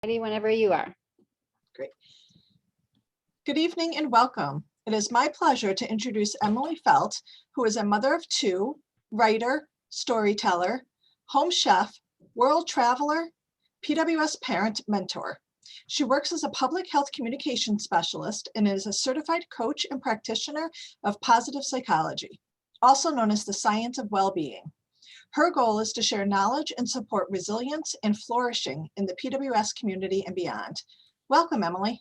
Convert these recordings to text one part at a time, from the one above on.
Ready whenever you are. Great. Good evening and welcome. It is my pleasure to introduce Emily Felt, who is a mother of two, writer, storyteller, home chef, world traveler, PWS parent mentor. She works as a public health communication specialist and is a certified coach and practitioner of positive psychology, also known as the science of well-being. Her goal is to share knowledge and support resilience and flourishing in the PWS community and beyond. Welcome, Emily.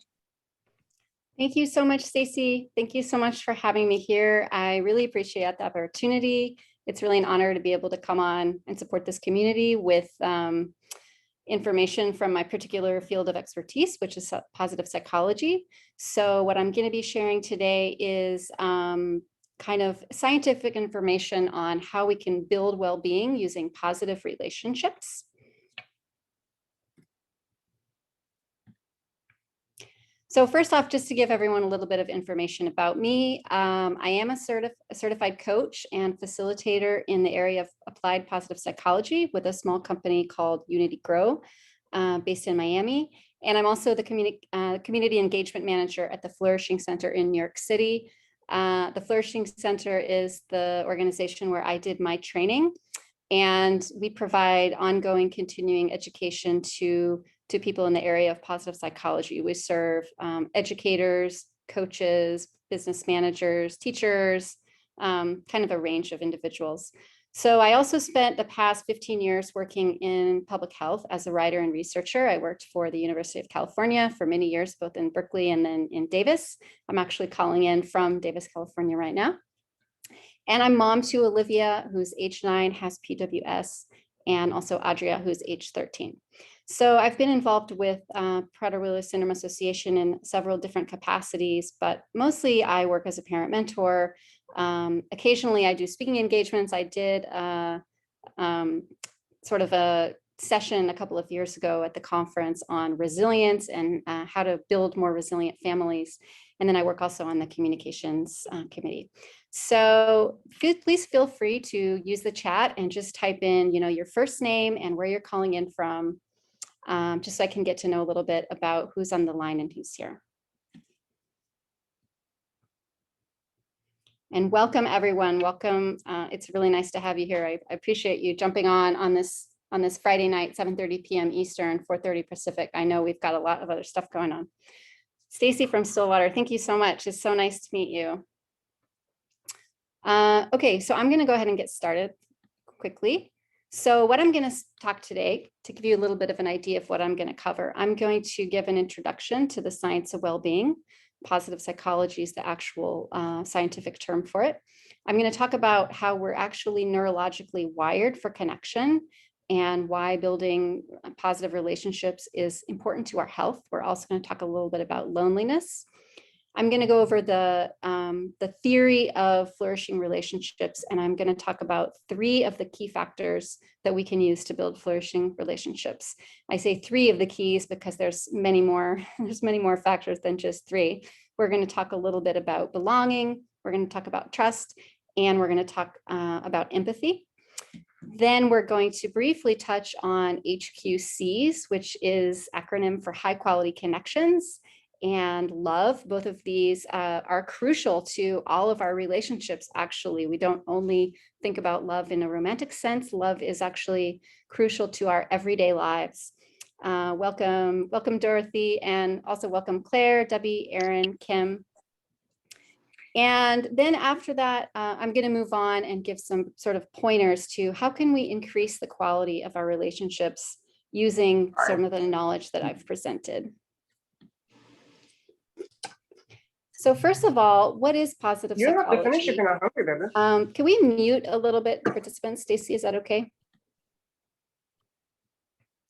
Thank you so much, Stacy. Thank you so much for having me here. I really appreciate the opportunity. It's really an honor to be able to come on and support this community with information from my particular field of expertise, which is positive psychology. So what I'm going to be sharing today is kind of scientific information on how we can build well-being using positive relationships. So first off, just to give everyone a little bit of information about me, I am a certified coach and facilitator in the area of applied positive psychology with a small company called Unity Grow, based in Miami. And I'm also the community engagement manager at the Flourishing Center in New York City. The Flourishing Center is the organization where I did my training, and we provide ongoing continuing education to people in the area of positive psychology. We serve educators, coaches, business managers, teachers, kind of a range of individuals. So I also spent the past 15 years working in public health as a writer and researcher. I worked for the University of California for many years, both in Berkeley and then in Davis. I'm actually calling in from Davis, California right now. And I'm mom to Olivia, who's age 9, has PWS, and also Adria, who's age 13. So I've been involved with Prader-Willi Syndrome Association in several different capacities, but mostly I work as a parent mentor. Occasionally I do speaking engagements. I did sort of a session a couple of years ago at the conference on resilience and how to build more resilient families. And then I work also on the communications committee. So please feel free to use the chat and just type in, your first name and where you're calling in from, just so I can get to know a little bit about who's on the line and who's here. And welcome, everyone. Welcome. It's really nice to have you here. I appreciate you jumping on this Friday night, 7:30 p.m. Eastern, 4:30 Pacific. I know we've got a lot of other stuff going on. Stacy from Stillwater, thank you so much. It's so nice to meet you. Okay, so I'm going to go ahead and get started quickly. So what I'm going to talk today, to give you a little bit of an idea of what I'm going to cover, I'm going to give an introduction to the science of well-being. Positive psychology is the actual scientific term for it. I'm going to talk about how we're actually neurologically wired for connection and why building positive relationships is important to our health. We're also going to talk a little bit about loneliness. I'm going to go over the theory of flourishing relationships, and I'm going to talk about 3 of the key factors that we can use to build flourishing relationships. I say 3 of the keys because there's many more factors than just 3. We're going to talk a little bit about belonging, we're going to talk about trust, and we're going to talk about empathy. Then we're going to briefly touch on HQCs, which is acronym for high quality connections, and love. Both of these are crucial to all of our relationships. Actually, we don't only think about love in a romantic sense. Love is actually crucial to our everyday lives. Welcome, Dorothy, and also welcome Claire, Debbie, Erin, Kim. And then after that, I'm going to move on and give some sort of pointers to how can we increase the quality of our relationships using some of the knowledge that I've presented. So first of all, what is positive psychology? You don't have to finish if you're not hungry, baby. Can we mute a little bit the participants? Stacy, is that okay?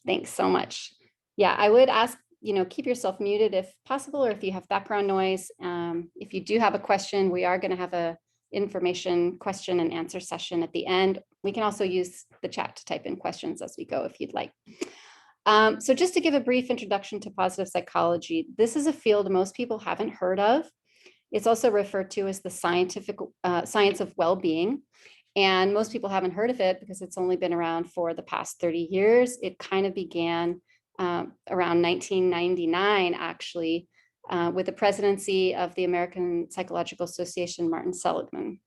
Thanks so much. Yeah, I would ask, keep yourself muted if possible, or if you have background noise. If you do have a question, we are going to have a information question and answer session at the end. We can also use the chat to type in questions as we go if you'd like. So just to give a brief introduction to positive psychology, this is a field most people haven't heard of. It's also referred to as the science of well-being. And most people haven't heard of it because it's only been around for the past 30 years. It kind of began around 1999, actually, with the presidency of the American Psychological Association, Martin Seligman.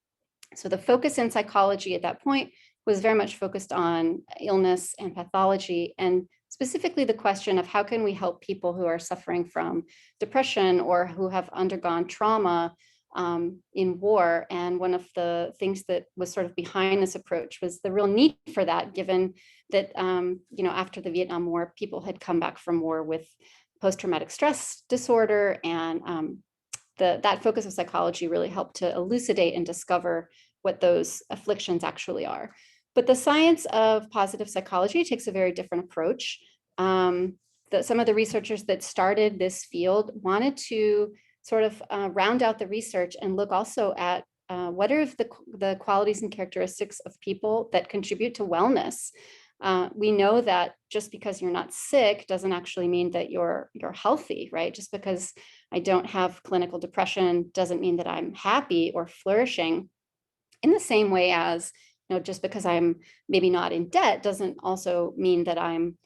So the focus in psychology at that point was very much focused on illness and pathology, and specifically the question of how can we help people who are suffering from depression or who have undergone trauma in war. And one of the things that was sort of behind this approach was the real need for that, given that, after the Vietnam War, people had come back from war with post-traumatic stress disorder, and that focus of psychology really helped to elucidate and discover what those afflictions actually are. But the science of positive psychology takes a very different approach. Some of the researchers that started this field wanted to sort of round out the research and look also at what are the qualities and characteristics of people that contribute to wellness. We know that just because you're not sick doesn't actually mean that you're healthy, right? Just because I don't have clinical depression doesn't mean that I'm happy or flourishing. In the same way as, just because I'm maybe not in debt doesn't also mean that I'm,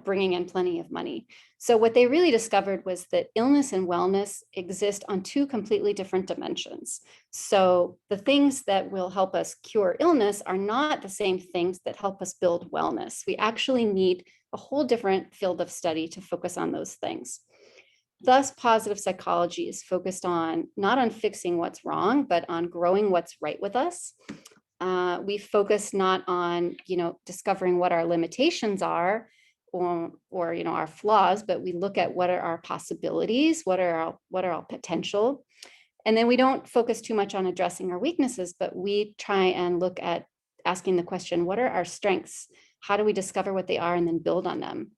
bringing in plenty of money. So what they really discovered was that illness and wellness exist on two completely different dimensions. So the things that will help us cure illness are not the same things that help us build wellness. We actually need a whole different field of study to focus on those things. Thus, positive psychology is focused on not on fixing what's wrong, but on growing what's right with us. We focus not on, discovering what our limitations are or our flaws, but we look at what are our possibilities, what are our potential. And then we don't focus too much on addressing our weaknesses, but we try and look at asking the question, what are our strengths? How do we discover what they are and then build on them?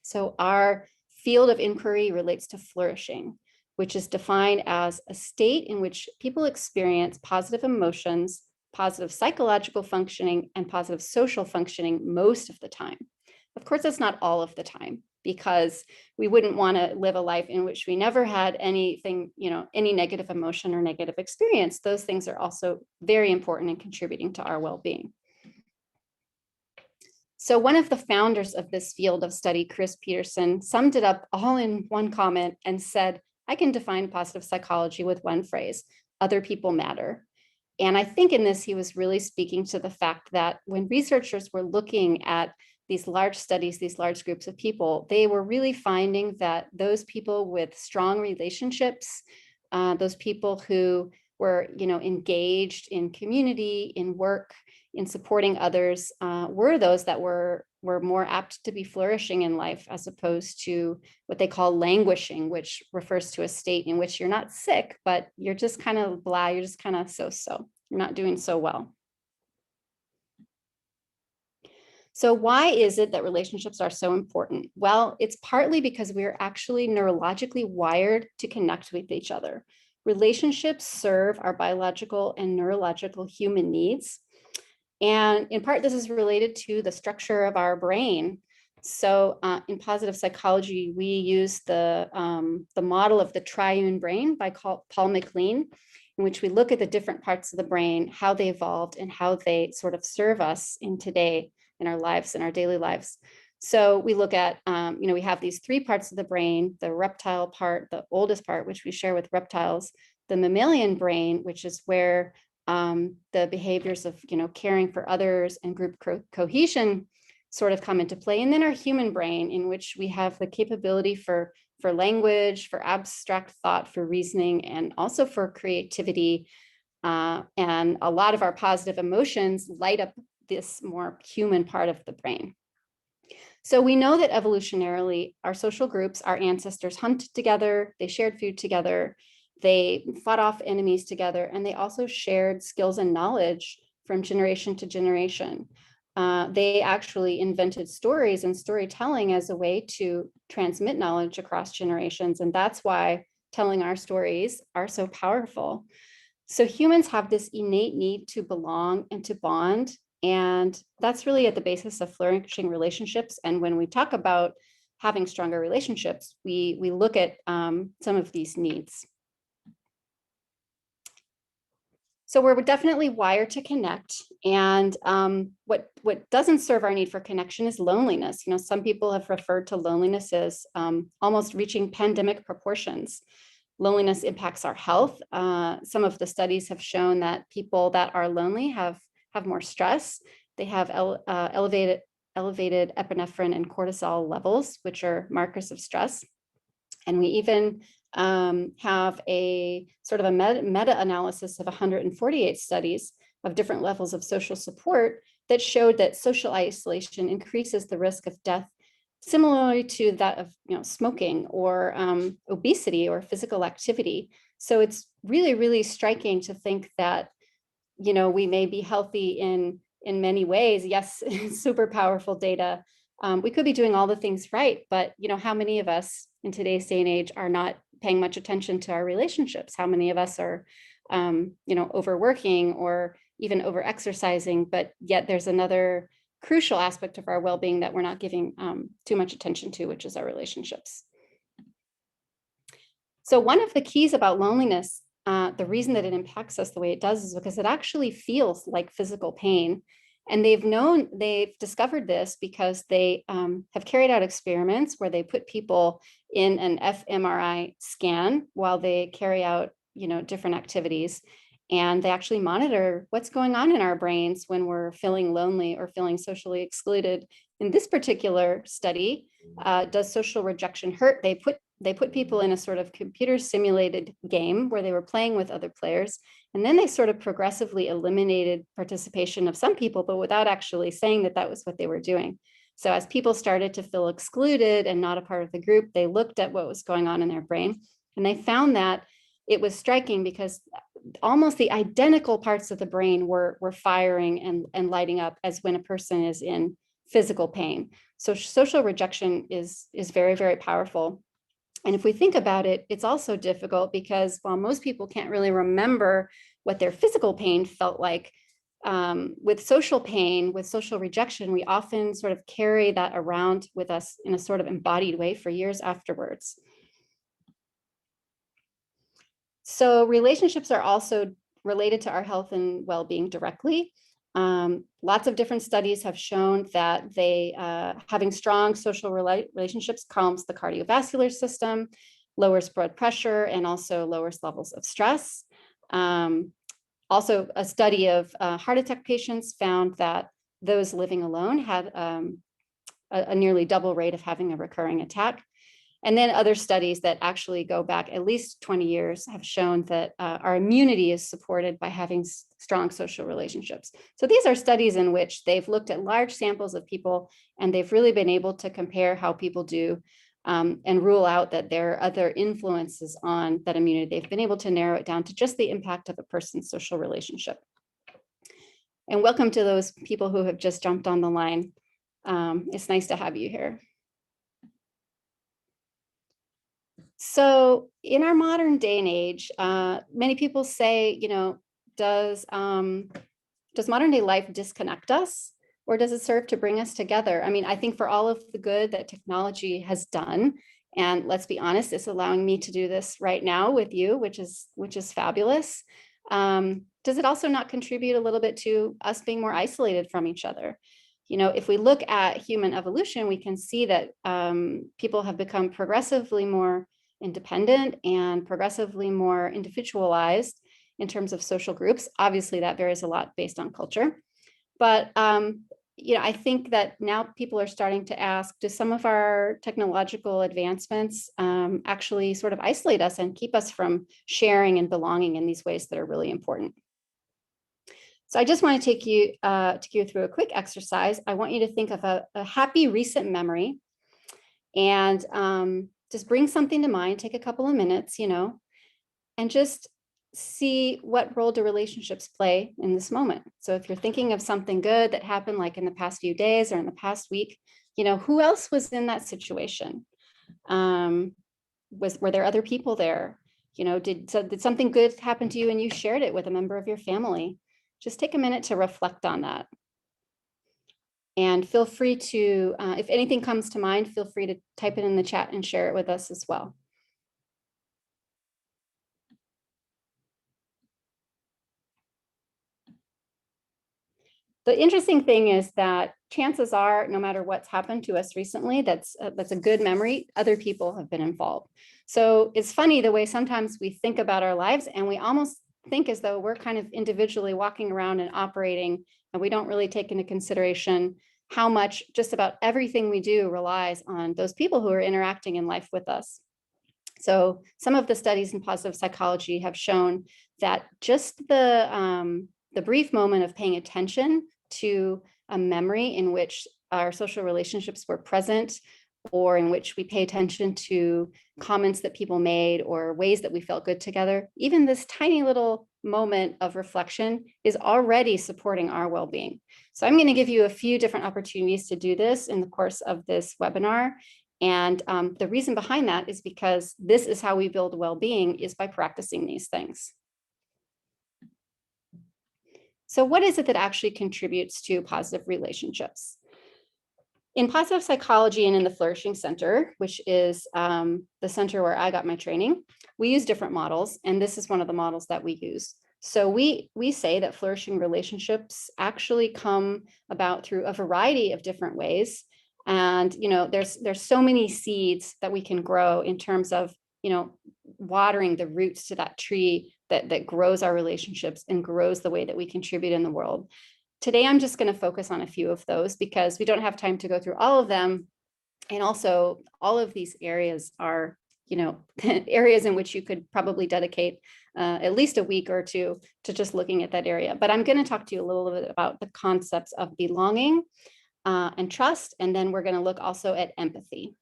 So our field of inquiry relates to flourishing, which is defined as a state in which people experience positive emotions, positive psychological functioning, and positive social functioning most of the time. Of course, that's not all of the time, because we wouldn't want to live a life in which we never had anything, any negative emotion or negative experience. Those things are also very important in contributing to our well-being. So one of the founders of this field of study, Chris Peterson, summed it up all in one comment and said, I can define positive psychology with one phrase: other people matter. And I think in this, he was really speaking to the fact that when researchers were looking at these large studies, these large groups of people, they were really finding that those people with strong relationships, those people who were, engaged in community, in work, in supporting others, were those that were more apt to be flourishing in life, as opposed to what they call languishing, which refers to a state in which you're not sick, but you're just kind of blah, you're just kind of so-so, you're not doing so well. So why is it that relationships are so important? Well, it's partly because we're actually neurologically wired to connect with each other. Relationships serve our biological and neurological human needs. And in part, this is related to the structure of our brain. So in positive psychology, we use the model of the triune brain by Paul MacLean, in which we look at the different parts of the brain, how they evolved and how they sort of serve us in our lives, in our daily lives. So we look at, we have these three parts of the brain: the reptile part, the oldest part, which we share with reptiles; the mammalian brain, which is where the behaviors of, caring for others and group cohesion sort of come into play; and then our human brain, in which we have the capability for language, for abstract thought, for reasoning, and also for creativity. And a lot of our positive emotions light up this more human part of the brain. So we know that evolutionarily, our social groups, our ancestors hunted together, they shared food together, they fought off enemies together, and they also shared skills and knowledge from generation to generation. They actually invented stories and storytelling as a way to transmit knowledge across generations. And that's why telling our stories are so powerful. So humans have this innate need to belong and to bond. And that's really at the basis of flourishing relationships. And when we talk about having stronger relationships, we look at some of these needs. So we're definitely wired to connect. And what doesn't serve our need for connection is loneliness. You know, some people have referred to loneliness as almost reaching pandemic proportions. Loneliness impacts our health. Some of the studies have shown that people that are lonely have more stress. They have elevated epinephrine and cortisol levels, which are markers of stress. And we even have a sort of a meta-analysis of 148 studies of different levels of social support that showed that social isolation increases the risk of death, similarly to that of smoking or obesity or physical activity. So it's really, really striking to think that we may be healthy in many ways. Yes, super powerful data. We could be doing all the things right, but how many of us in today's day and age are not paying much attention to our relationships? How many of us are, overworking or even over exercising? But yet there's another crucial aspect of our well-being that we're not giving too much attention to, which is our relationships. So one of the keys about loneliness, the reason that it impacts us the way it does is because it actually feels like physical pain. And they've discovered this because they have carried out experiments where they put people in an fMRI scan while they carry out, different activities. And they actually monitor what's going on in our brains when we're feeling lonely or feeling socially excluded. In this particular study, does social rejection hurt? They put people in a sort of computer simulated game where they were playing with other players. And then they sort of progressively eliminated participation of some people, but without actually saying that that was what they were doing. So as people started to feel excluded and not a part of the group, they looked at what was going on in their brain. And they found that it was striking because almost the identical parts of the brain were firing and lighting up as when a person is in physical pain. So social rejection is very, very powerful. And if we think about it, it's also difficult because while most people can't really remember what their physical pain felt like, with social pain, with social rejection, we often sort of carry that around with us in a sort of embodied way for years afterwards. So relationships are also related to our health and well-being directly. Lots of different studies have shown that having strong social relationships calms the cardiovascular system, lowers blood pressure, and also lowers levels of stress. Also, a study of heart attack patients found that those living alone had a nearly double rate of having a recurring attack. And then other studies that actually go back at least 20 years have shown that our immunity is supported by having strong social relationships. So these are studies in which they've looked at large samples of people and they've really been able to compare how people do and rule out that there are other influences on that immunity. They've been able to narrow it down to just the impact of a person's social relationship. And welcome to those people who have just jumped on the line. It's nice to have you here. So in our modern day and age, many people say, does modern day life disconnect us or does it serve to bring us together? I mean, I think for all of the good that technology has done, and let's be honest, it's allowing me to do this right now with you, which is fabulous. Does it also not contribute a little bit to us being more isolated from each other? If we look at human evolution, we can see that people have become progressively more independent and progressively more individualized in terms of social groups. Obviously, that varies a lot based on culture. But I think that now people are starting to ask, do some of our technological advancements actually sort of isolate us and keep us from sharing and belonging in these ways that are really important? So I just want to take you through a quick exercise. I want you to think of a happy recent memory and just bring something to mind, take a couple of minutes, and just see what role do relationships play in this moment. So if you're thinking of something good that happened like in the past few days or in the past week, who else was in that situation? Were there other people there? Did something good happen to you and you shared it with a member of your family? Just take a minute to reflect on that. And feel free to, if anything comes to mind, feel free to type it in the chat and share it with us as well. The interesting thing is that chances are, no matter what's happened to us recently, that's a good memory, other people have been involved. So it's funny the way sometimes we think about our lives and we almost think as though we're kind of individually walking around and operating, and we don't really take into consideration how much just about everything we do relies on those people who are interacting in life with us. So some of the studies in positive psychology have shown that just the brief moment of paying attention to a memory in which our social relationships were present, or in which we pay attention to comments that people made or ways that we felt good together, even this tiny little moment of reflection is already supporting our well-being. So I'm going to give you a few different opportunities to do this in the course of this webinar. And the reason behind that is because this is how we build well-being, is by practicing these things. So what is it that actually contributes to positive relationships? In positive psychology and in the Flourishing Center, which is the center where I got my training, we use different models, and this is one of the models that we use. So we say that flourishing relationships actually come about through a variety of different ways. And there's so many seeds that we can grow in terms of watering the roots to that tree that grows our relationships and grows the way that we contribute in the world. Today, I'm just going to focus on a few of those because we don't have time to go through all of them. And also, all of these areas are, areas in which you could probably dedicate at least a week or two to just looking at that area. But I'm going to talk to you a little bit about the concepts of belonging and trust. And then we're going to look also at empathy.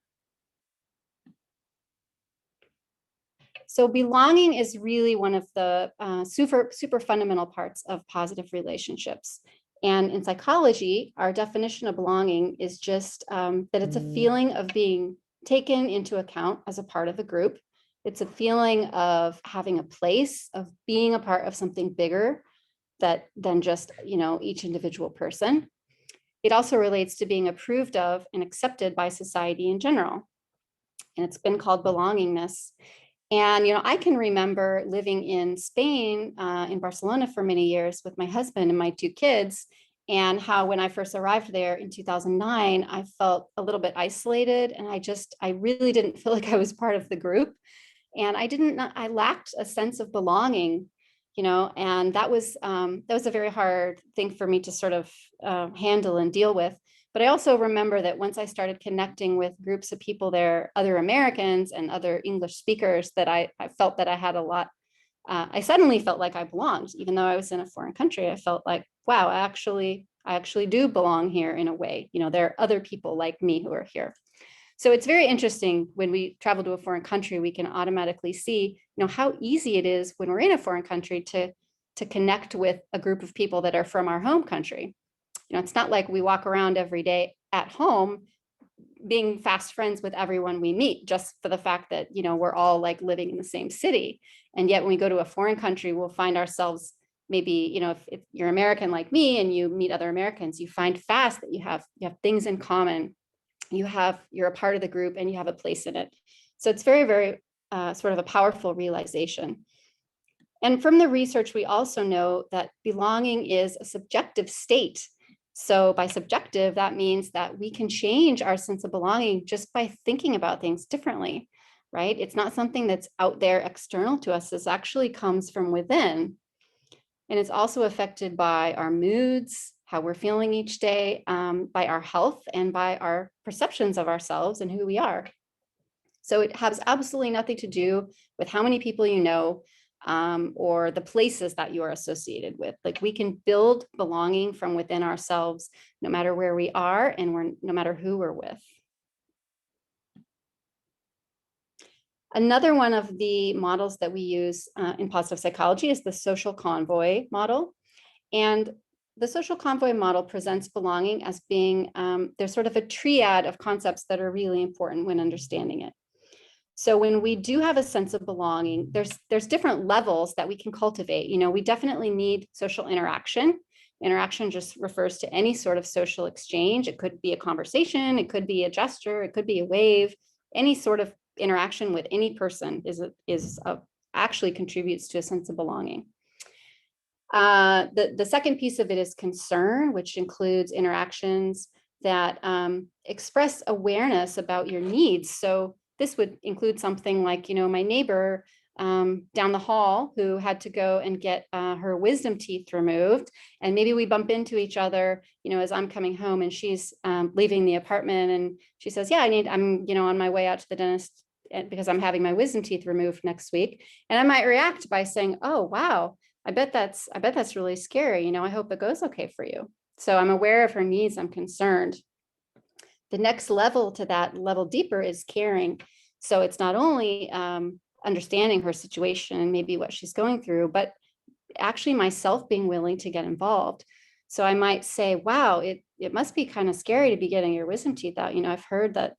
So belonging is really one of the super fundamental parts of positive relationships. And in psychology, our definition of belonging is just that it's a feeling of being taken into account as a part of a group. It's a feeling of having a place, of being a part of something bigger than just each individual person. It also relates to being approved of and accepted by society in general. And it's been called belongingness. And, I can remember living in Spain, in Barcelona for many years with my husband and my two kids, and how when I first arrived there in 2009, I felt a little bit isolated, and I really didn't feel like I was part of the group. And I lacked a sense of belonging, and that was a very hard thing for me to sort of handle and deal with. But I also remember that once I started connecting with groups of people there, other Americans and other English speakers, that I felt that I had a lot. I suddenly felt like I belonged, even though I was in a foreign country. I felt like, wow, I actually do belong here in a way. There are other people like me who are here. So it's very interesting when we travel to a foreign country, we can automatically see, how easy it is when we're in a foreign country to connect with a group of people that are from our home country. It's not like we walk around every day at home being fast friends with everyone we meet just for the fact that, we're all like living in the same city. And yet when we go to a foreign country, we'll find ourselves maybe, if you're American like me and you meet other Americans, you find fast that you have things in common. You're a part of the group and you have a place in it. So it's very, very sort of a powerful realization. And from the research, we also know that belonging is a subjective state. So by subjective, that means that we can change our sense of belonging just by thinking about things differently, right? It's not something that's out there external to us. This actually comes from within. And it's also affected by our moods, how we're feeling each day, by our health, and by our perceptions of ourselves and who we are. So it has absolutely nothing to do with how many people you know, or the places that you are associated with. Like, we can build belonging from within ourselves, no matter where we are and no matter who we're with. Another one of the models that we use in positive psychology is the social convoy model. And the social convoy model presents belonging as being, there's sort of a triad of concepts that are really important when understanding it. So when we do have a sense of belonging, there's different levels that we can cultivate. We definitely need social interaction. Interaction just refers to any sort of social exchange. It could be a conversation, it could be a gesture, it could be a wave. Any sort of interaction with any person actually contributes to a sense of belonging. The second piece of it is concern, which includes interactions that express awareness about your needs. So this would include something like, my neighbor down the hall who had to go and get her wisdom teeth removed. And maybe we bump into each other, as I'm coming home and she's leaving the apartment, and she says, yeah, I'm on my way out to the dentist because I'm having my wisdom teeth removed next week. And I might react by saying, oh, wow, I bet that's really scary. I hope it goes okay for you. So I'm aware of her needs. I'm concerned. The next level to that level deeper is caring. So it's not only understanding her situation and maybe what she's going through, but actually myself being willing to get involved. So I might say, wow, it must be kind of scary to be getting your wisdom teeth out. I've heard that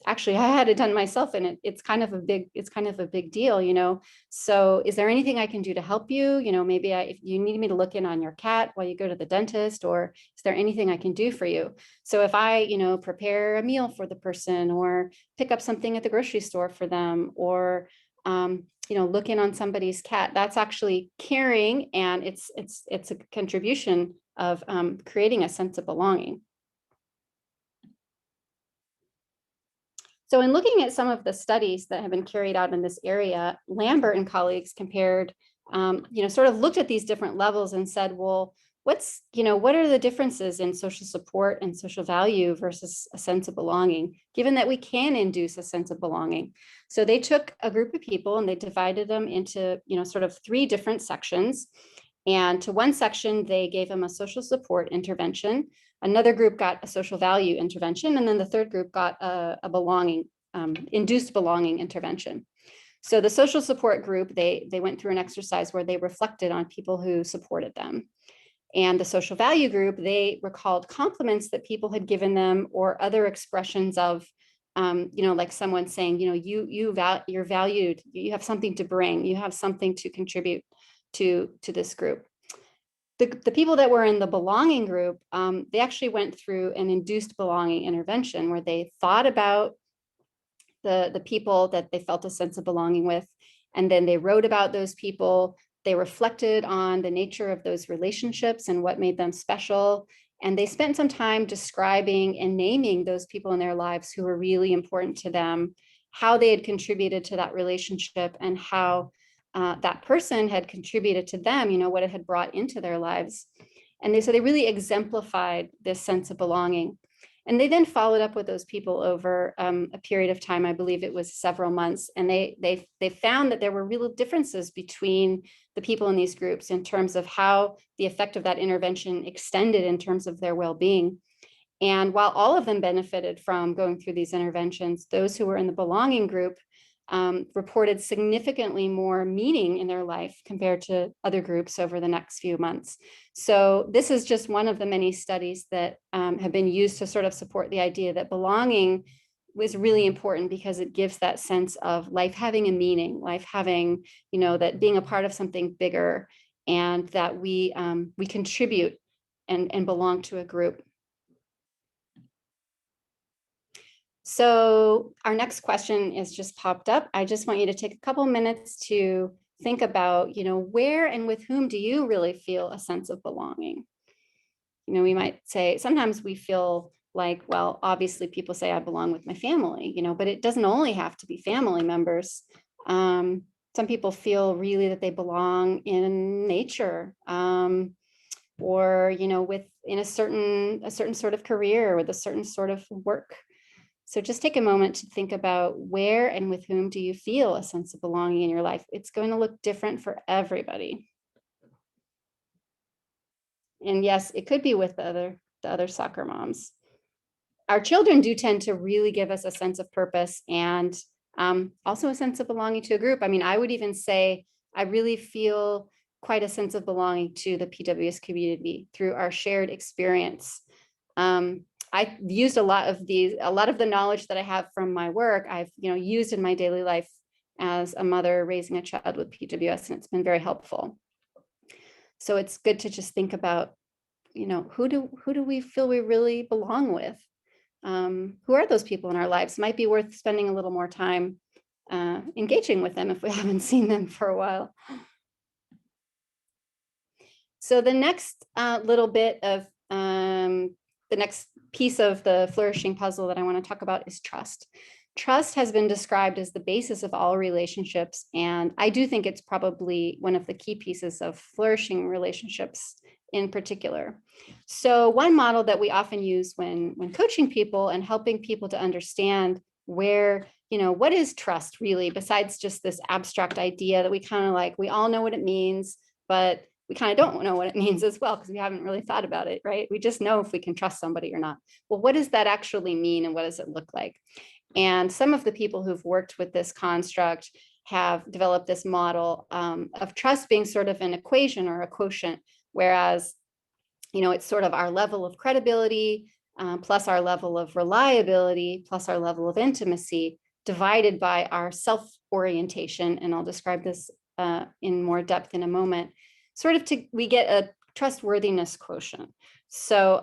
actually I had it done myself, and it's kind of a big deal. So is there anything I can do to help you? Maybe if you need me to look in on your cat while you go to the dentist, or is there anything I can do for you? So if I, prepare a meal for the person, or pick up something at the grocery store for them, or look in on somebody's cat, that's actually caring, and it's a contribution of creating a sense of belonging. So in looking at some of the studies that have been carried out in this area, Lambert and colleagues compared, sort of looked at these different levels and said, well, what are the differences in social support and social value versus a sense of belonging, given that we can induce a sense of belonging? So they took a group of people and they divided them into, sort of 3 different sections. And to one section, they gave them a social support intervention. Another group got a social value intervention. And then the third group got a belonging, induced belonging intervention. So the social support group, they went through an exercise where they reflected on people who supported them. And the social value group, they recalled compliments that people had given them, or other expressions of, like someone saying, you're valued, you have something to bring, you have something to contribute to this group. The people that were in the belonging group, they actually went through an induced belonging intervention where they thought about the people that they felt a sense of belonging with, and then they wrote about those people. They reflected on the nature of those relationships and what made them special. And they spent some time describing and naming those people in their lives who were really important to them, how they had contributed to that relationship, and how that person had contributed to them, what it had brought into their lives. And so they really exemplified this sense of belonging. And they then followed up with those people over a period of time. I believe it was several months. And they found that there were real differences between the people in these groups in terms of how the effect of that intervention extended in terms of their well-being. And while all of them benefited from going through these interventions, those who were in the belonging group reported significantly more meaning in their life compared to other groups over the next few months. So this is just one of the many studies that have been used to sort of support the idea that belonging was really important, because it gives that sense of life having a meaning, life having, that being a part of something bigger, and that we contribute and belong to a group. So our next question is just popped up. I just want you to take a couple minutes to think about, where and with whom do you really feel a sense of belonging? We might say, sometimes we feel like, well, obviously people say I belong with my family, but it doesn't only have to be family members. Some people feel really that they belong in nature, or, in a certain sort of career, with a certain sort of work. So just take a moment to think about where and with whom do you feel a sense of belonging in your life. It's going to look different for everybody. And yes, it could be with the other soccer moms. Our children do tend to really give us a sense of purpose, and also a sense of belonging to a group. I mean, I would even say I really feel quite a sense of belonging to the PWS community through our shared experience. I've used a lot of the knowledge that I have from my work, I've used in my daily life as a mother raising a child with PWS, and it's been very helpful. So it's good to just think about, who do we feel we really belong with? Who are those people in our lives? Might be worth spending a little more time engaging with them if we haven't seen them for a while. So the next little bit of the next piece of the flourishing puzzle that I want to talk about is trust. Trust has been described as the basis of all relationships, and I do think it's probably one of the key pieces of flourishing relationships in particular. So one model that we often use when coaching people and helping people to understand where, what is trust really, besides just this abstract idea that we kind of like, we all know what it means, but we kind of don't know what it means as well, because we haven't really thought about it, right? We just know if we can trust somebody or not. Well, what does that actually mean, and what does it look like? And some of the people who've worked with this construct have developed this model of trust being sort of an equation or a quotient, whereas, it's sort of our level of credibility plus our level of reliability plus our level of intimacy divided by our self-orientation. And I'll describe this in more depth in a moment. We get a trustworthiness quotient. So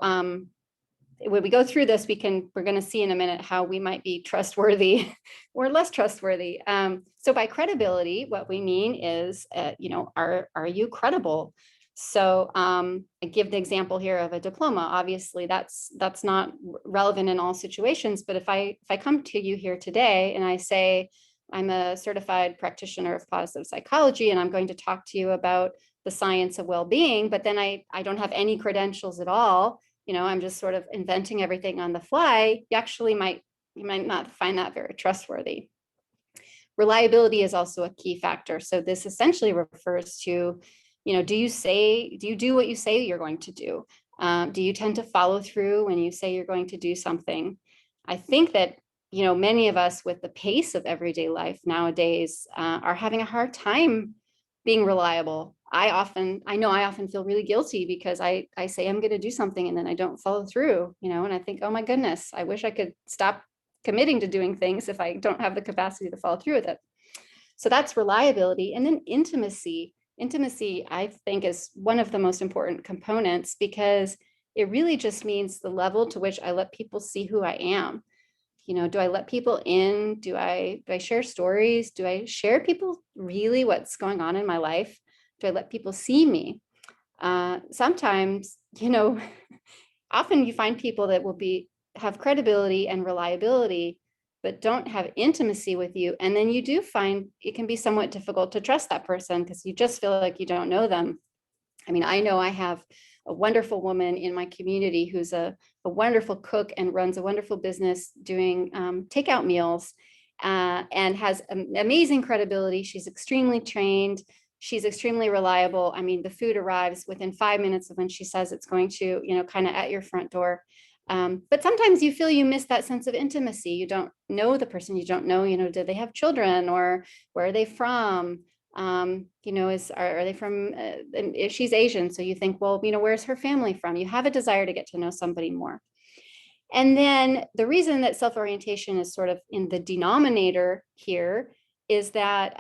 when we go through this, we're going to see in a minute how we might be trustworthy or less trustworthy. So by credibility, what we mean is, are you credible? So I give the example here of a diploma. Obviously, that's not relevant in all situations. But if I come to you here today and I say, I'm a certified practitioner of positive psychology, and I'm going to talk to you about the science of well-being, but then I don't have any credentials at all, I'm just sort of inventing everything on the fly, you might not find that very trustworthy. Reliability is also a key factor. So this essentially refers to, do you do what you say you're going to do? Do you tend to follow through when you say you're going to do something? I think that, many of us with the pace of everyday life nowadays are having a hard time being reliable. I often feel really guilty because I say I'm going to do something and then I don't follow through, and I think, oh my goodness, I wish I could stop committing to doing things if I don't have the capacity to follow through with it. So that's reliability. And then intimacy. Intimacy, I think, is one of the most important components because it really just means the level to which I let people see who I am. Do I let people in? Do I share stories? Do I share people really what's going on in my life? Do I let people see me? Sometimes, often you find people that will have credibility and reliability, but don't have intimacy with you. And then you do find it can be somewhat difficult to trust that person because you just feel like you don't know them. I mean, I know I have a wonderful woman in my community who's a wonderful cook and runs a wonderful business doing takeout meals and has amazing credibility. She's extremely trained. She's extremely reliable. I mean, the food arrives within 5 minutes of when she says it's going to, kind of at your front door. But sometimes you feel you miss that sense of intimacy. You don't know the person. You don't know, do they have children or where are they from? Are they from, if she's Asian, so you think, well, where's her family from? You have a desire to get to know somebody more. And then the reason that self-orientation is sort of in the denominator here is that,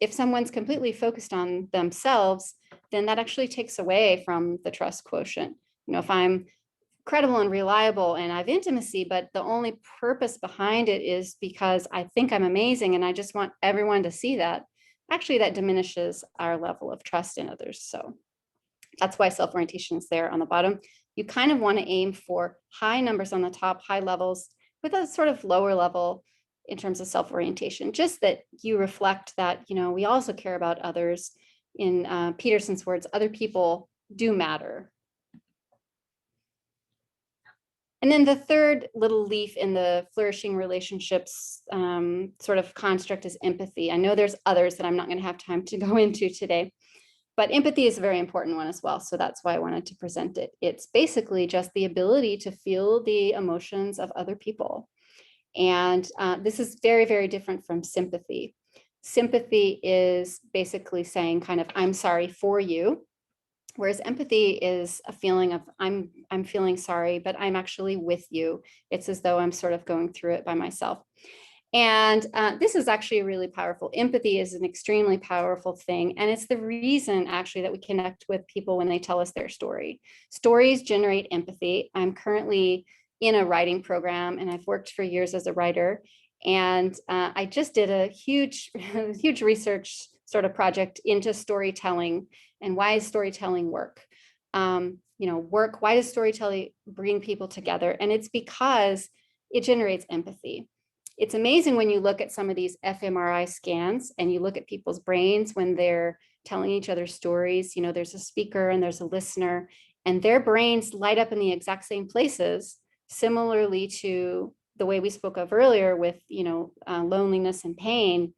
if someone's completely focused on themselves, then that actually takes away from the trust quotient. If I'm credible and reliable and I have intimacy, but the only purpose behind it is because I think I'm amazing and I just want everyone to see that, actually that diminishes our level of trust in others. So that's why self-orientation is there on the bottom. You kind of want to aim for high numbers on the top, high levels with a sort of lower level in terms of self-orientation, just that you reflect that, we also care about others. In Peterson's words, other people do matter. And then the third little leaf in the flourishing relationships sort of construct is empathy. I know there's others that I'm not going to have time to go into today, but empathy is a very important one as well. So that's why I wanted to present it. It's basically just the ability to feel the emotions of other people. And this is very, very different from sympathy. Sympathy is basically saying kind of, I'm sorry for you. Whereas empathy is a feeling of I'm feeling sorry, but I'm actually with you. It's as though I'm sort of going through it by myself. And this is actually really powerful. Empathy is an extremely powerful thing. And it's the reason actually that we connect with people when they tell us their story. Stories generate empathy. I'm currently in a writing program and I've worked for years as a writer. And I just did a huge research sort of project into storytelling And why is storytelling work? Why does storytelling bring people together? And it's because it generates empathy. It's amazing when you look at some of these fMRI scans and you look at people's brains when they're telling each other stories. There's a speaker and there's a listener, and their brains light up in the exact same places, similarly to the way we spoke of earlier with, loneliness and pain,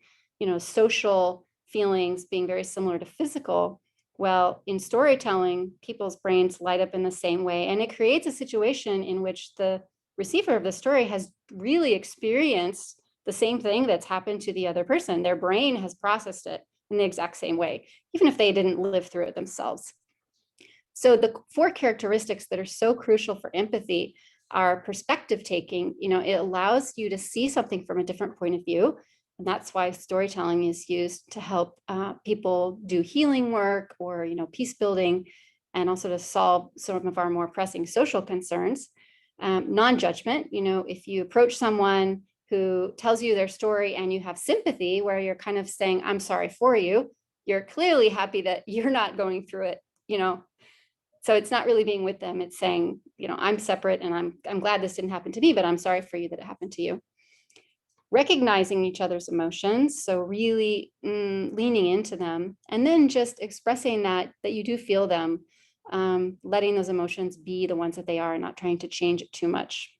social feelings being very similar to physical. Well, in storytelling, people's brains light up in the same way, and it creates a situation in which the receiver of the story has really experienced the same thing that's happened to the other person. Their brain has processed it in the exact same way, even if they didn't live through it themselves. So the 4 characteristics that are so crucial for empathy are perspective taking. It allows you to see something from a different point of view. And that's why storytelling is used to help people do healing work or, peace building, and also to solve some of our more pressing social concerns. Non-judgment, if you approach someone who tells you their story and you have sympathy, where you're kind of saying, I'm sorry for you, you're clearly happy that you're not going through it, So it's not really being with them. It's saying, I'm separate and I'm glad this didn't happen to me, but I'm sorry for you that it happened to you. Recognizing each other's emotions, so really leaning into them, and then just expressing that you do feel them, letting those emotions be the ones that they are and not trying to change it too much.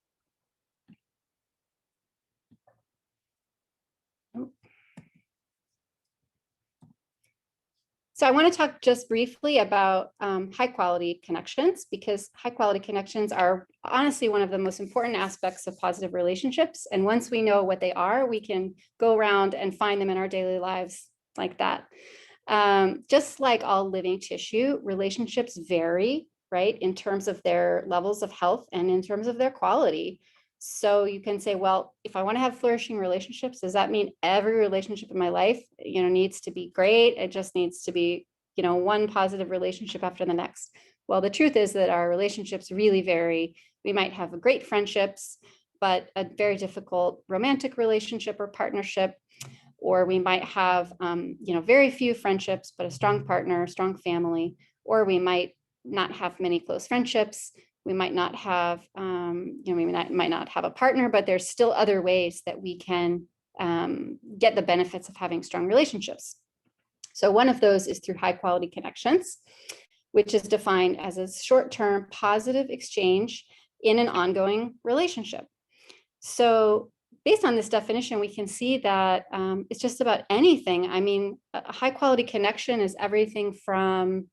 So I want to talk just briefly about high quality connections, because high quality connections are honestly one of the most important aspects of positive relationships. And once we know what they are, we can go around and find them in our daily lives like that. Just like all living tissue, relationships vary, right, in terms of their levels of health and in terms of their quality. So you can say, well, if I want to have flourishing relationships, does that mean every relationship in my life, needs to be great? It just needs to be, one positive relationship after the next. Well, the truth is that our relationships really vary. We might have great friendships, but a very difficult romantic relationship or partnership, or we might have, very few friendships, but a strong partner, a strong family, or we might not have many close friendships. We might not have, we might not have a partner, but there's still other ways that we can get the benefits of having strong relationships. So one of those is through high quality connections, which is defined as a short-term positive exchange in an ongoing relationship. So based on this definition, we can see that it's just about anything. I mean, a high quality connection is everything from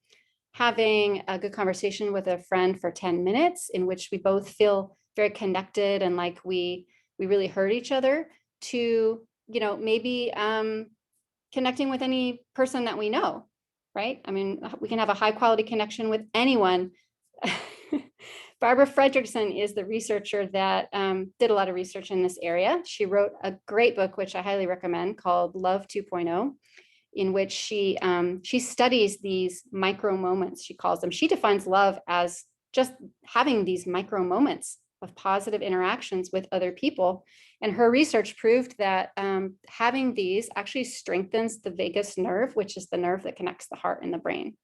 having a good conversation with a friend for 10 minutes in which we both feel very connected and like we really heard each other, to, maybe connecting with any person that we know, right? I mean, we can have a high quality connection with anyone. Barbara Fredrickson is the researcher that did a lot of research in this area. She wrote a great book, which I highly recommend, called Love 2.0, in which she studies these micro moments, she calls them. She defines love as just having these micro moments of positive interactions with other people. And her research proved that having these actually strengthens the vagus nerve, which is the nerve that connects the heart and the brain,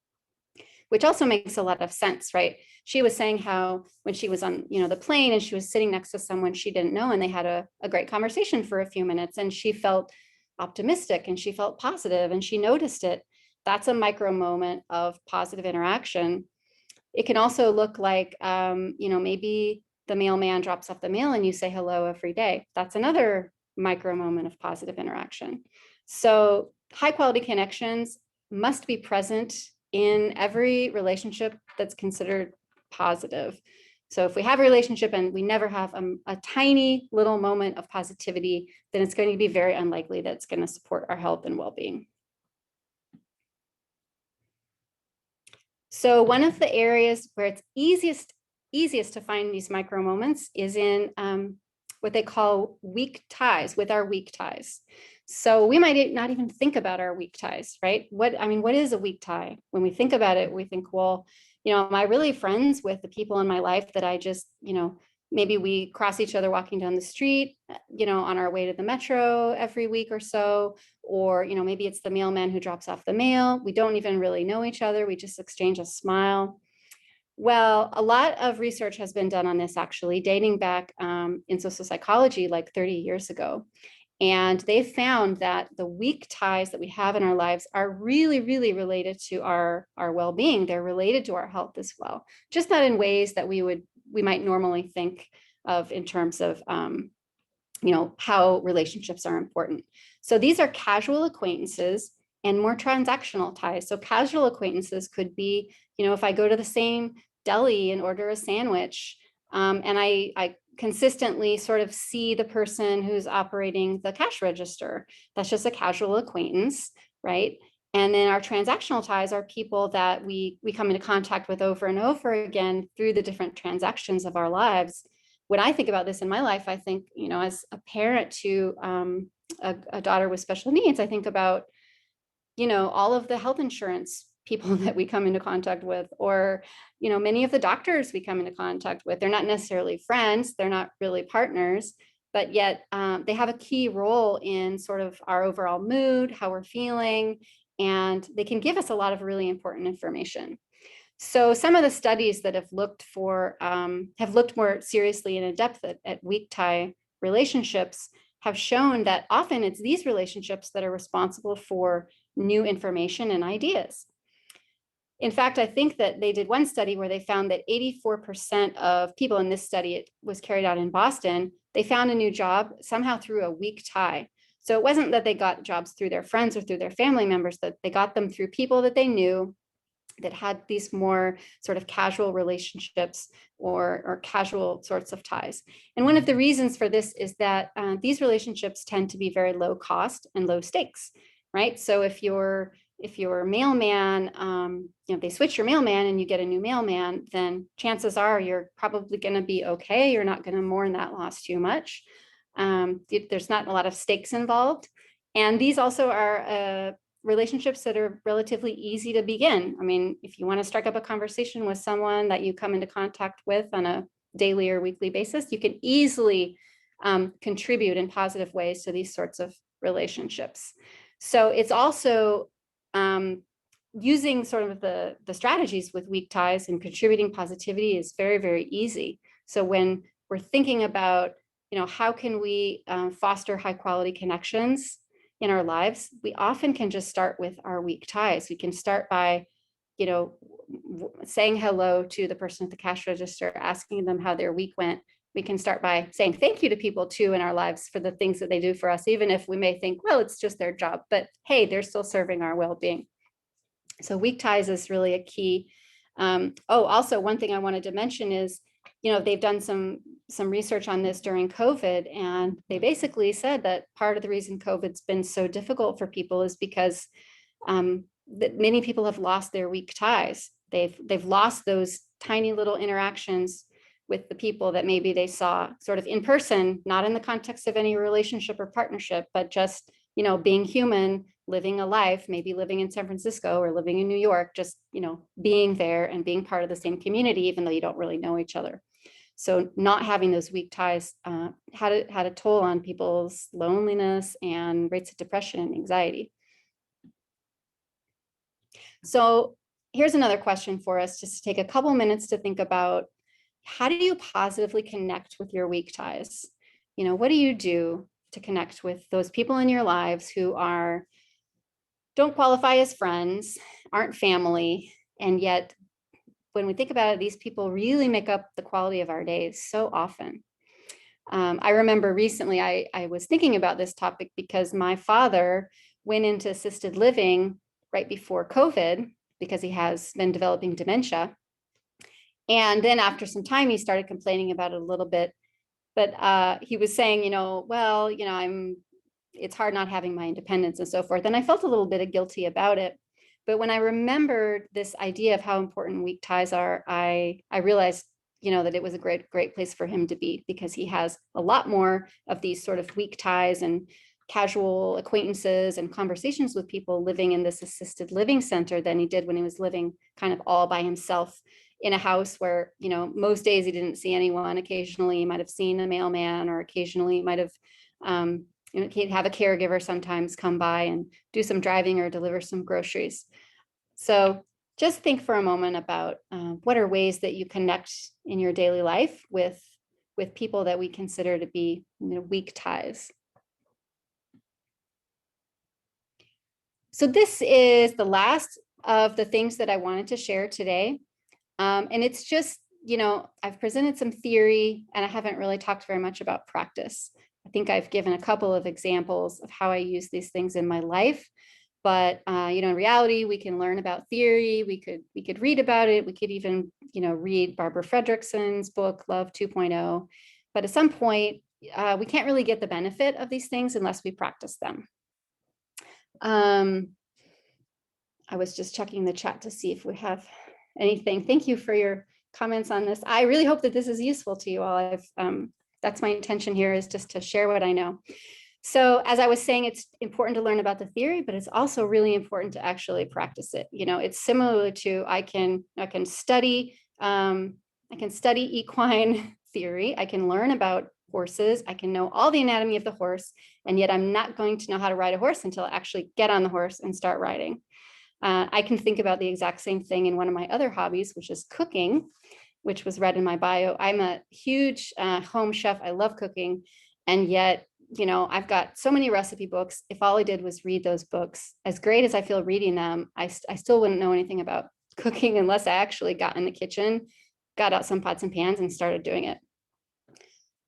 which also makes a lot of sense, right? She was saying how when she was on, the plane and she was sitting next to someone she didn't know, and they had a great conversation for a few minutes, and she felt optimistic and she felt positive and she noticed it. That's a micro moment of positive interaction. It can also look like, maybe the mailman drops off the mail and you say hello every day. That's another micro moment of positive interaction. So high quality connections must be present in every relationship that's considered positive. So if we have a relationship and we never have a tiny little moment of positivity, then it's going to be very unlikely that it's going to support our health and well-being. So one of the areas where it's easiest to find these micro moments is in what they call weak ties, with our weak ties. So we might not even think about our weak ties, right? What is a weak tie? When we think about it, we think, well, am I really friends with the people in my life that I just, Maybe we cross each other walking down the street, on our way to the metro every week or so, or, maybe it's the mailman who drops off the mail. We don't even really know each other. We just exchange a smile. Well, a lot of research has been done on this actually, dating back in social psychology like 30 years ago. And they found that the weak ties that we have in our lives are really, really related to our well-being. They're related to our health as well, just not in ways that we might normally think of in terms of how relationships are important. So these are casual acquaintances and more transactional ties. So casual acquaintances could be, if I go to the same deli and order a sandwich, and I consistently sort of see the person who's operating the cash register. That's just a casual acquaintance, right? And then our transactional ties are people that we come into contact with over and over again through the different transactions of our lives. When I think about this in my life, I think, as a parent to a daughter with special needs, I think about, all of the health insurance people that we come into contact with, or, many of the doctors we come into contact with. They're not necessarily friends, they're not really partners, but yet they have a key role in sort of our overall mood, how we're feeling, and they can give us a lot of really important information. So some of the studies that have looked more seriously and in depth at weak tie relationships have shown that often it's these relationships that are responsible for new information and ideas. In fact, I think that they did one study where they found that 84% of people in this study, it was carried out in Boston, they found a new job somehow through a weak tie. So it wasn't that they got jobs through their friends or through their family members, that they got them through people that they knew that had these more sort of casual relationships or casual sorts of ties. And one of the reasons for this is that these relationships tend to be very low cost and low stakes, right? So if your mailman, they switch your mailman and you get a new mailman, then chances are you're probably going to be okay. You're not going to mourn that loss too much. There's not a lot of stakes involved. And these also are relationships that are relatively easy to begin. I mean, if you want to strike up a conversation with someone that you come into contact with on a daily or weekly basis, you can easily contribute in positive ways to these sorts of relationships. So it's also using sort of the strategies with weak ties and contributing positivity is very, very easy. So when we're thinking about, how can we foster high quality connections in our lives, we often can just start with our weak ties. We can start by, saying hello to the person at the cash register, asking them how their week went. We can start by saying thank you to people too in our lives for the things that they do for us, even if we may think, well, it's just their job, but hey, they're still serving our well-being. So weak ties is really a key. Also one thing I wanted to mention is, they've done some research on this during COVID, and they basically said that part of the reason COVID's been so difficult for people is because that many people have lost their weak ties. They've lost those tiny little interactions with the people that maybe they saw sort of in person, not in the context of any relationship or partnership, but just, being human, living a life, maybe living in San Francisco or living in New York, just, being there and being part of the same community, even though you don't really know each other. So not having those weak ties had a toll on people's loneliness and rates of depression and anxiety. So here's another question for us, just to take a couple minutes to think about, how do you positively connect with your weak ties? What do you do to connect with those people in your lives who don't qualify as friends, aren't family, and yet when we think about it, these people really make up the quality of our days so often. I remember recently I was thinking about this topic because my father went into assisted living right before COVID because he has been developing dementia. And then after some time, he started complaining about it a little bit. But he was saying, it's hard not having my independence and so forth. And I felt a little bit guilty about it. But when I remembered this idea of how important weak ties are, I realized, that it was a great place for him to be, because he has a lot more of these sort of weak ties and casual acquaintances and conversations with people living in this assisted living center than he did when he was living kind of all by himself in a house where, most days he didn't see anyone. Occasionally he might have seen a mailman, or occasionally he might have, he'd have a caregiver sometimes come by and do some driving or deliver some groceries. So just think for a moment about what are ways that you connect in your daily life with people that we consider to be weak ties. So this is the last of the things that I wanted to share today. And it's just, I've presented some theory and I haven't really talked very much about practice. I think I've given a couple of examples of how I use these things in my life. But, in reality, we can learn about theory. We could read about it. We could even, read Barbara Fredrickson's book, Love 2.0. But at some point, we can't really get the benefit of these things unless we practice them. I was just checking the chat to see if we have anything. Thank you for your comments on this. I really hope that this is useful to you all. That's my intention here, is just to share what I know. So as I was saying, it's important to learn about the theory, but it's also really important to actually practice it. It's similar to I can study equine theory. I can learn about horses. I can know all the anatomy of the horse, and yet I'm not going to know how to ride a horse until I actually get on the horse and start riding. I can think about the exact same thing in one of my other hobbies, which is cooking, which was read in my bio. I'm a huge home chef. I love cooking, and yet I've got so many recipe books. If all I did was read those books, as great as I feel reading them, I still wouldn't know anything about cooking unless I actually got in the kitchen, got out some pots and pans and started doing it.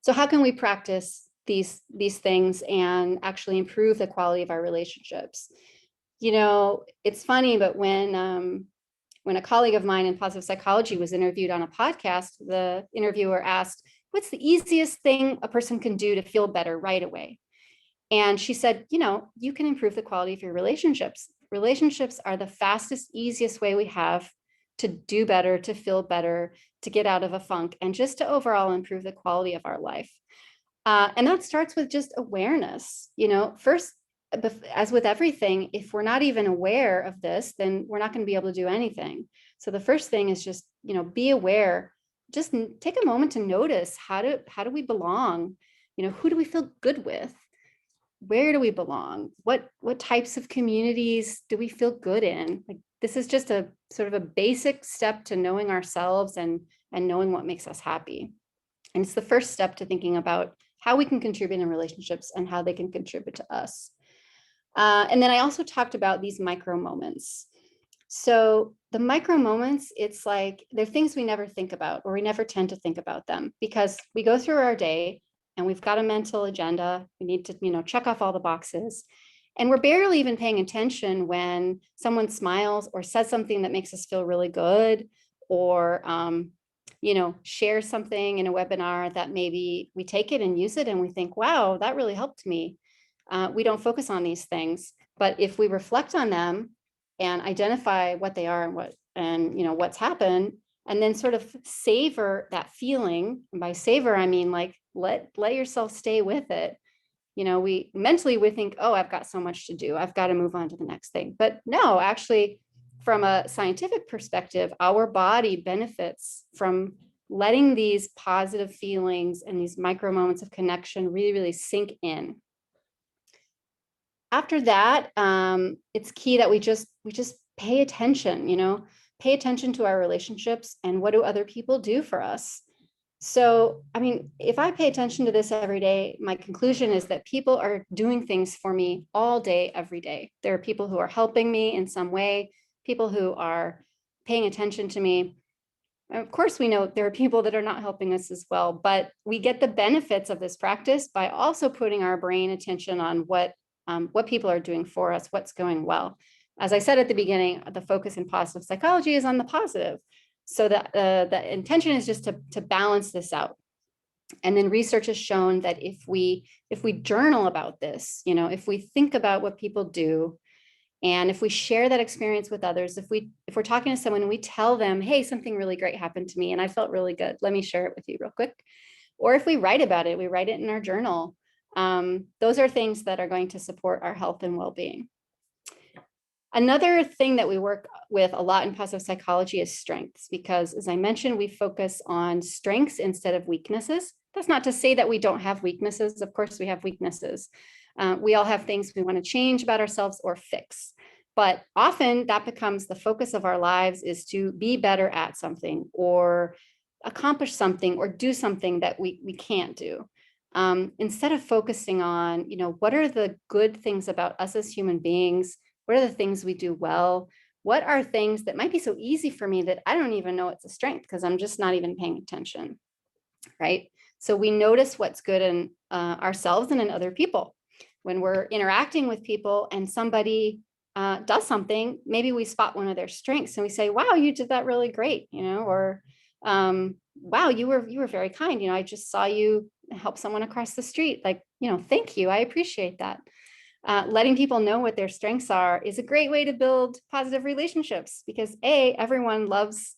So how can we practice these things and actually improve the quality of our relationships? It's funny, but when a colleague of mine in positive psychology was interviewed on a podcast, the interviewer asked, "What's the easiest thing a person can do to feel better right away?" And she said, you can improve the quality of your relationships. Relationships are the fastest, easiest way we have to do better, to feel better, to get out of a funk, and just to overall improve the quality of our life. And that starts with just awareness. First, as with everything, if we're not even aware of this, then we're not going to be able to do anything. So the first thing is just, be aware. Just take a moment to notice, how do we belong? Who do we feel good with? Where do we belong? What types of communities do we feel good in? Like, this is just a sort of a basic step to knowing ourselves and knowing what makes us happy. And it's the first step to thinking about how we can contribute in relationships and how they can contribute to us. And then I also talked about these micro moments. So the micro moments, it's like they're things we never think about, or we never tend to think about them, because we go through our day and we've got a mental agenda. We need to, check off all the boxes. And we're barely even paying attention when someone smiles or says something that makes us feel really good, or, share something in a webinar that maybe we take it and use it and we think, wow, that really helped me. We don't focus on these things, but if we reflect on them and identify what they are and what's happened, and then sort of savor that feeling. And by savor, I mean, like, let yourself stay with it. We mentally think, oh, I've got so much to do, I've got to move on to the next thing. But no, actually, from a scientific perspective, our body benefits from letting these positive feelings and these micro moments of connection really, really sink in. After that, it's key that we just pay attention, pay attention to our relationships and what do other people do for us. So, I mean, if I pay attention to this every day, my conclusion is that people are doing things for me all day, every day. There are people who are helping me in some way, people who are paying attention to me. And of course, we know there are people that are not helping us as well, but we get the benefits of this practice by also putting our brain attention on what people are doing for us, what's going well. As I said at the beginning, the focus in positive psychology is on the positive. So that the intention is just to balance this out. And then research has shown that if we journal about this, if we think about what people do, and if we share that experience with others, if we're talking to someone and we tell them, hey, something really great happened to me and I felt really good, let me share it with you real quick. Or if we write about it, we write it in our journal. Those are things that are going to support our health and well-being. Another thing that we work with a lot in positive psychology is strengths, because as I mentioned, we focus on strengths instead of weaknesses. That's not to say that we don't have weaknesses. Of course, we have weaknesses. We all have things we want to change about ourselves or fix. But often that becomes the focus of our lives, is to be better at something or accomplish something or do something that we can't do. Instead of focusing on, what are the good things about us as human beings? What are the things we do well? What are things that might be so easy for me that I don't even know it's a strength because I'm just not even paying attention, right? So we notice what's good in ourselves and in other people. When we're interacting with people and somebody does something, maybe we spot one of their strengths and we say, wow, you did that really great, or wow, you were very kind. I just saw you help someone across the street. Like, thank you. I appreciate that. Letting people know what their strengths are is a great way to build positive relationships, because everyone loves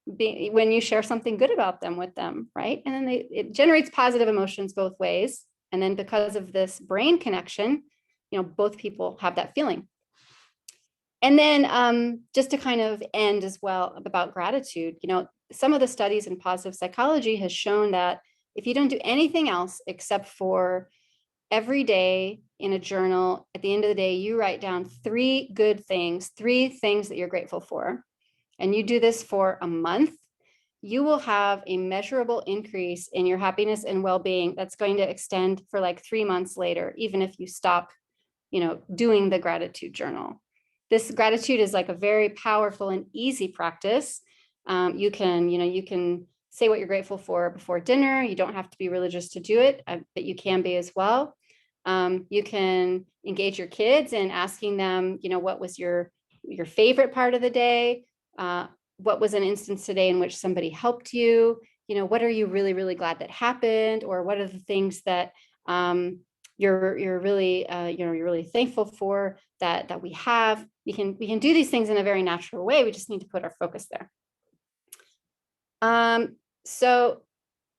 when you share something good about them with them, right? And then it generates positive emotions both ways. And then because of this brain connection, both people have that feeling. And then just to kind of end as well about gratitude, some of the studies in positive psychology has shown that if you don't do anything else except for every day in a journal, at the end of the day, you write down 3 good things, 3 things that you're grateful for, and you do this for a month, you will have a measurable increase in your happiness and well-being that's going to extend for like 3 months later, even if you stop, doing the gratitude journal. This gratitude is like a very powerful and easy practice. You can say what you're grateful for before dinner. You don't have to be religious to do it, but you can be as well. You can engage your kids in asking them, what was your favorite part of the day? What was an instance today in which somebody helped you? What are you really, really glad that happened? Or what are the things that you're really thankful for that we have? We can do these things in a very natural way. We just need to put our focus there. So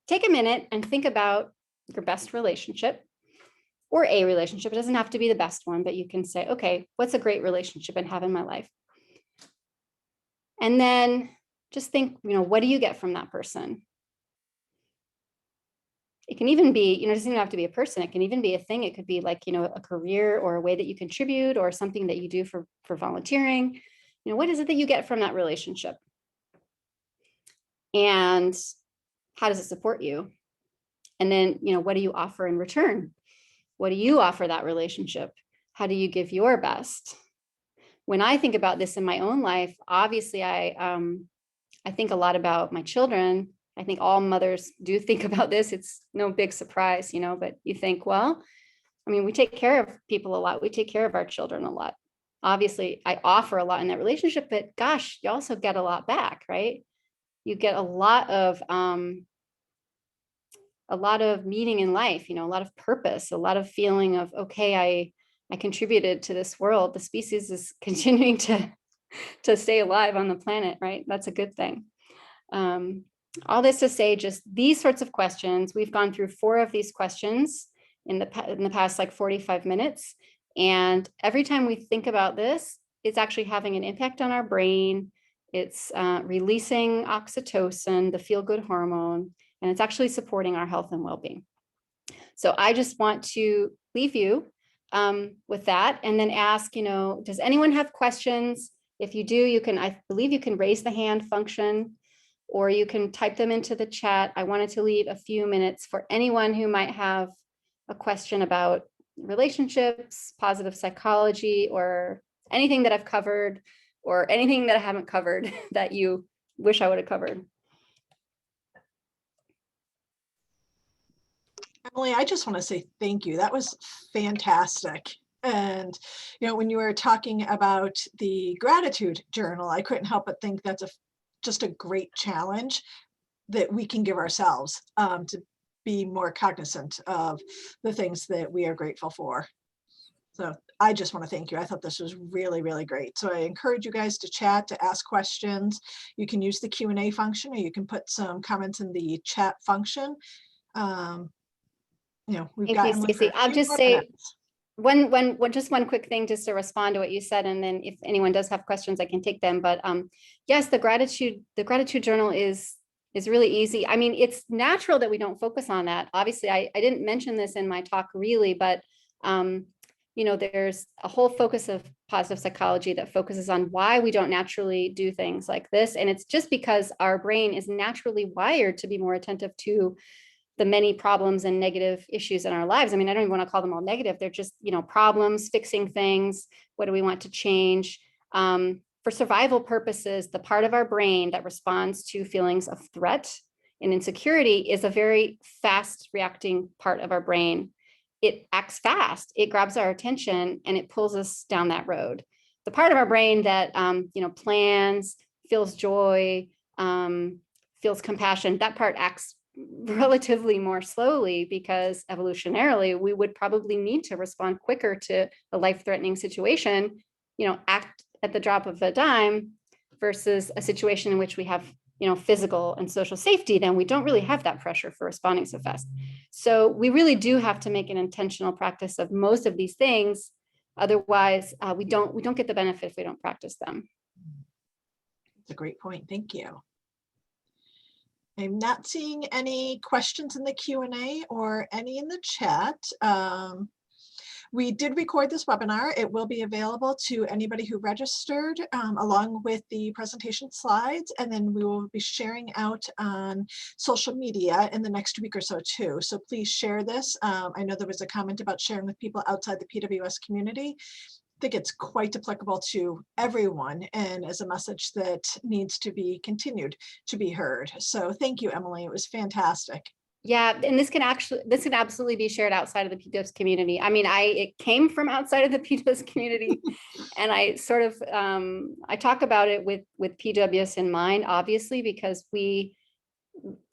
take a minute and think about your best relationship, or a relationship. It doesn't have to be the best one, but you can say, okay, what's a great relationship and have in my life? And then just think, what do you get from that person? It can even be, it doesn't even have to be a person. It can even be a thing. It could be like, a career or a way that you contribute or something that you do for volunteering. What is it that you get from that relationship? And how does it support you? And then, what do you offer in return? What do you offer that relationship? How do you give your best? When I think about this in my own life, obviously I think a lot about my children. I think all mothers do think about this. It's no big surprise, but you think, well, we take care of people a lot. We take care of our children a lot. Obviously, I offer a lot in that relationship, but gosh, you also get a lot back, right? You get a lot of meaning in life, a lot of purpose, a lot of feeling of, okay, I contributed to this world. The species is continuing to stay alive on the planet, right? That's a good thing. All this to say, just these sorts of questions, we've gone through 4 of these questions in the past like 45 minutes. And every time we think about this, it's actually having an impact on our brain. It's releasing oxytocin, the feel-good hormone, and it's actually supporting our health and well-being. So I just want to leave you with that, and then ask, does anyone have questions? If you do, I believe you can raise the hand function, or you can type them into the chat. I wanted to leave a few minutes for anyone who might have a question about relationships, positive psychology, or anything that I've covered, or anything that I haven't covered that you wish I would have covered. Emily, I just want to say thank you. That was fantastic. And, when you were talking about the gratitude journal, I couldn't help but think that's just a great challenge that we can give ourselves to be more cognizant of the things that we are grateful for. So I just want to thank you. I thought this was really, really great. So I encourage you guys to chat, to ask questions. You can use the Q&A function, or you can put some comments in the chat function. We've got Stacey, I'll just say, just one quick thing just to respond to what you said, and then if anyone does have questions, I can take them. But yes, the gratitude journal is really easy. I mean, it's natural that we don't focus on that. Obviously, I didn't mention this in my talk really, but there's a whole focus of positive psychology that focuses on why we don't naturally do things like this. And it's just because our brain is naturally wired to be more attentive to the many problems and negative issues in our lives. I mean, I don't even want to call them all negative. They're just, problems, fixing things. What do we want to change? For survival purposes, the part of our brain that responds to feelings of threat and insecurity is a very fast reacting part of our brain. It acts fast, it grabs our attention, and it pulls us down that road. The part of our brain that, plans, feels joy, feels compassion, that part acts relatively more slowly because evolutionarily we would probably need to respond quicker to a life-threatening situation, act at the drop of a dime, versus a situation in which we have physical and social safety. Then we don't really have that pressure for responding so fast. So we really do have to make an intentional practice of most of these things. Otherwise, we don't get the benefit if we don't practice them. That's a great point. Thank you. I'm not seeing any questions in the Q&A or any in the chat. We did record this webinar. It will be available to anybody who registered along with the presentation slides, and then we will be sharing out on social media in the next week or so too. So please share this. I know there was a comment about sharing with people outside the PWS community. I think it's quite applicable to everyone and as a message that needs to be continued to be heard. So thank you, Emily. It was fantastic. Yeah, and this can absolutely be shared outside of the PWS community. I mean, it came from outside of the PWS community, and I sort of I talk about it with PWS in mind, obviously, because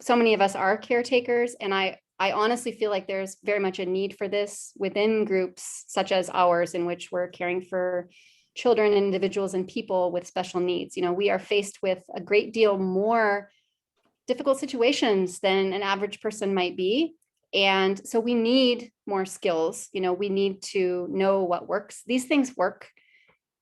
so many of us are caretakers, and I honestly feel like there's very much a need for this within groups such as ours, in which we're caring for children, individuals, and people with special needs. We are faced with a great deal more difficult situations than an average person might be. And so we need more skills. We need to know what works. These things work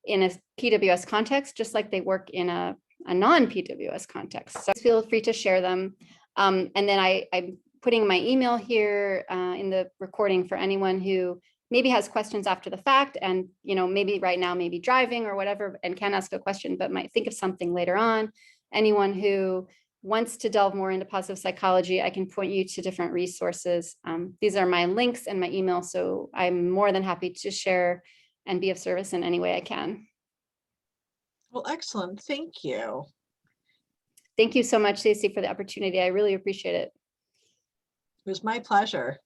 in a PWS context, just like they work in a non-PWS context. So feel free to share them. And then I'm putting my email here in the recording for anyone who maybe has questions after the fact, and maybe right now, maybe driving or whatever, and can't ask a question, but might think of something later on. Anyone who wants to delve more into positive psychology, I can point you to different resources. These are my links and my email, so I'm more than happy to share and be of service in any way I can. Well, excellent. Thank you. Thank you so much, Stacey, for the opportunity. I really appreciate it. It was my pleasure.